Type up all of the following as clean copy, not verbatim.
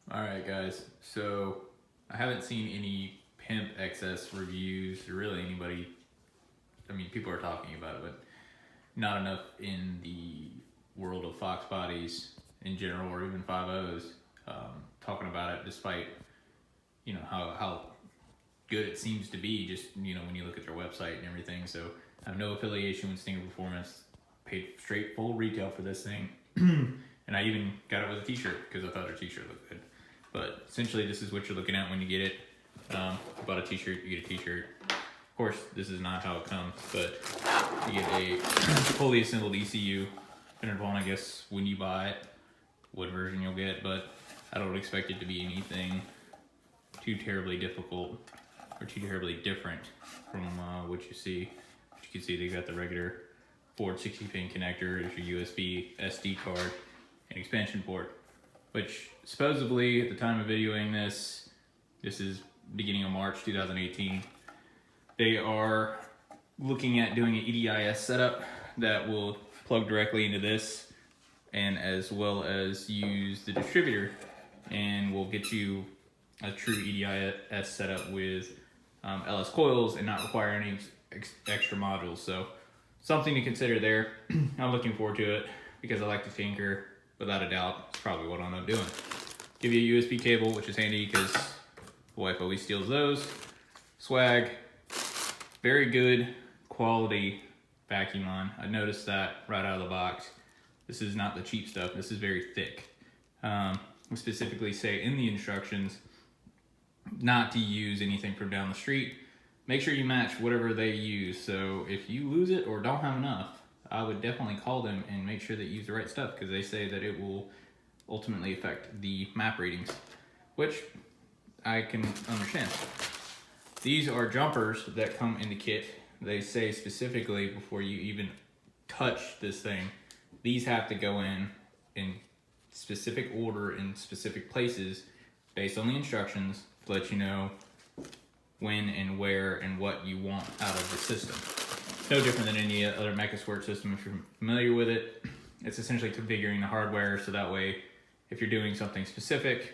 Alright guys, so I haven't seen any Pimpxs reviews or really anybody, people are talking about it, but not enough in the world of Foxbodies in general or even 5.0s talking about it despite, how good it seems to be just, when you look at their website and everything. So I have no affiliation with Stinger Performance, paid straight full retail for this thing. And I even got it with a t-shirt because I thought their t-shirt looked good. But essentially this is what you're looking at when you get it. You bought a t-shirt, you get a t-shirt. Of course, this is not how it comes, but you get a fully assembled ECU. Depending upon, I guess, when you buy it, what version you'll get, but I don't expect it to be anything too terribly difficult or too terribly different from what you see. As you can see, they got the regular Ford 60-pin connector, there's your USB SD card, and expansion port, which supposedly at the time of videoing this is beginning of March 2018, they are looking at doing an EDIS setup that will plug directly into this and as well as use the distributor, and will get you a true EDIS setup with LS coils and not require any extra modules. So something to consider there. I'm looking forward to it because I like to tinker. Without a doubt, it's probably what I'll end up doing. Give you a USB cable, which is handy because the wife always steals those. Swag, very good quality vacuum line. I noticed that right out of the box. This is not the cheap stuff. This is very thick. We specifically say in the instructions not to use anything from down the street. Make sure you match whatever they use. So if you lose it or don't have enough, I would definitely call them and make sure that you use the right stuff, because they say that it will ultimately affect the map readings, which I can understand. These are jumpers that come in the kit. They say specifically before you even touch this thing, these have to go in specific order in specific places based on the instructions to let you know when and where and what you want out of the system. No different than any other MechaSquirt system if you're familiar with it. It's essentially configuring the hardware so that way if you're doing something specific,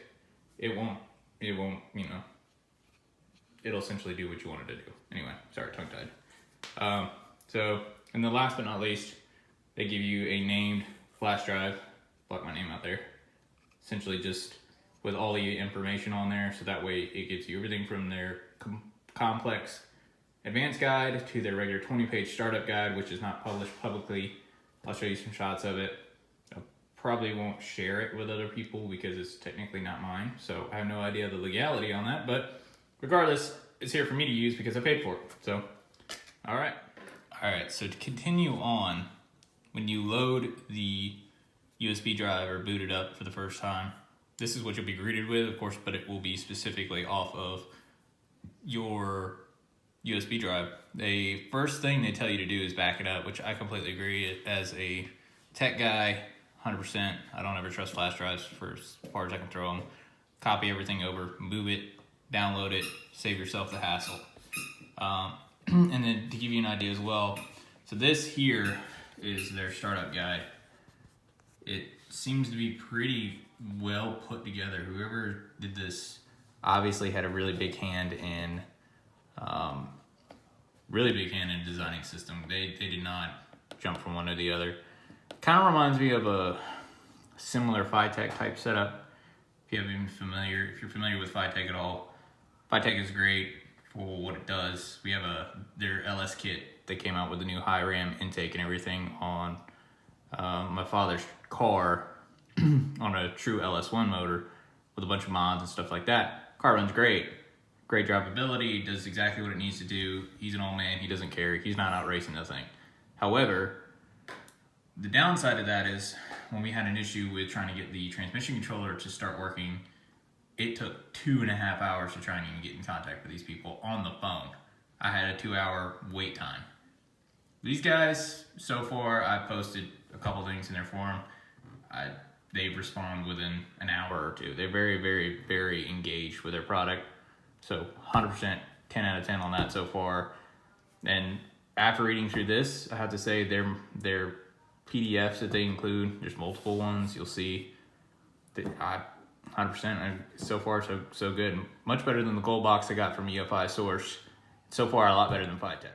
it'll essentially do what you want it to do. Anyway, sorry, tongue-tied. And then last but not least, they give you a named flash drive. Block my name out there. Essentially just with all the information on there, so that way it gives you everything from their complex advanced guide to their regular 20-page startup guide, which is not published publicly. I'll show you some shots of it. I probably won't share it with other people because it's technically not mine, so I have no idea the legality on that, but regardless, it's here for me to use because I paid for it. So, all right, so to continue on, when you load the USB drive or boot it up for the first time, this is what you'll be greeted with, of course, but it will be specifically off of your USB drive. The first thing they tell you to do is back it up, which I completely agree. As a tech guy, 100%, I don't ever trust flash drives for as far as I can throw them. Copy everything over, move it, download it, save yourself the hassle. And then to give you an idea as well, so this here is their startup guide. It seems to be pretty well put together. Whoever did this obviously had a really big hand in designing a system. They did not jump from one to the other. Kind of reminds me of a similar Phytech type setup. If you're familiar with Phytech at all, Phytech is great for what it does. We have their LS kit that came out with the new high RAM intake and everything on my father's car on a true LS1 motor with a bunch of mods and stuff like that. Car runs great. Great drivability, does exactly what it needs to do. He's an old man, he doesn't care. He's not out racing the thing. However, the downside of that is when we had an issue with trying to get the transmission controller to start working, it took 2.5 hours to try and even get in contact with these people on the phone. I had a 2-hour wait time. These guys, so far, I've posted a couple things in their forum. They respond within an hour or two. They're very, very, very engaged with their product. So 100%, 10 out of 10 on that so far. And after reading through this, I have to say their PDFs that they include, there's multiple ones. You'll see that 100%. So far, so good. Much better than the gold box I got from EFI Source. So far, a lot better than 510.